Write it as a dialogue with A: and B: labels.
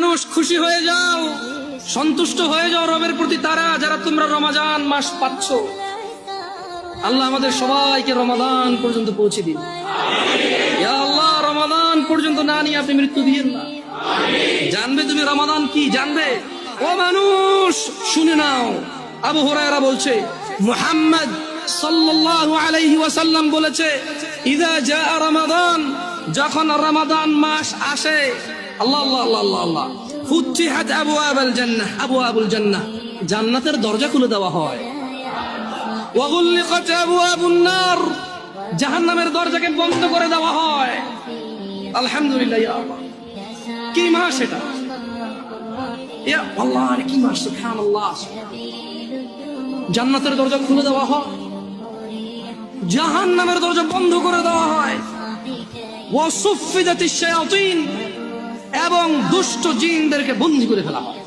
A: মানুষ খুশি হয়ে যাও, সন্তুষ্ট হয়ে যাও রবের প্রতি, তারা যারা তোমরা রমাদান মাস পাচ্ছ। আল্লাহ আমাদের সবাইকে রমাদান পর্যন্ত পৌঁছে দিন। ইয়া আল্লাহ, রমাদান পর্যন্ত না নিয়ে আপনি মৃত্যু দিয়েন না। জানবে তুমি রমাদান কি? জানবে? ও মানুষ শুনে নাও, আবু হুরায়রা বলছে মুহাম্মদ সাল্লাল্লাহু আলাইহি ওয়াসাল্লাম বলেছে, ইযা জাআ রমাদান, যখন রমাদান মাস আসে, আল্লাহ আল্লাহ আল্লাহ আল্লাহ আল্লাহ, ফুতিহাত আবওয়াবুল জান্নাহ, আবওয়াবুল জান্নাহ, জান্নাতের দরজা খুলে দেওয়া হয়। ওয়া গুলিকাত আবওয়াবুন নার, জাহান্নামের দরজাকে বন্ধ করে দেওয়া হয়। আলহামদুলিল্লাহ। ইয়া আল্লাহ, কি মাস এটা? ইয়া আল্লাহ, কি মাস! সুবহানাল্লাহ। জান্নাতের দরজা খুলে দেওয়া হয়, জাহান্নামের দরজা বন্ধ করে দেওয়া হয়। ওয়া সুফিদাতিশ শায়াতিন, এবং দুষ্ট জিনদেরকে বন্দী করে ফেলা হয়।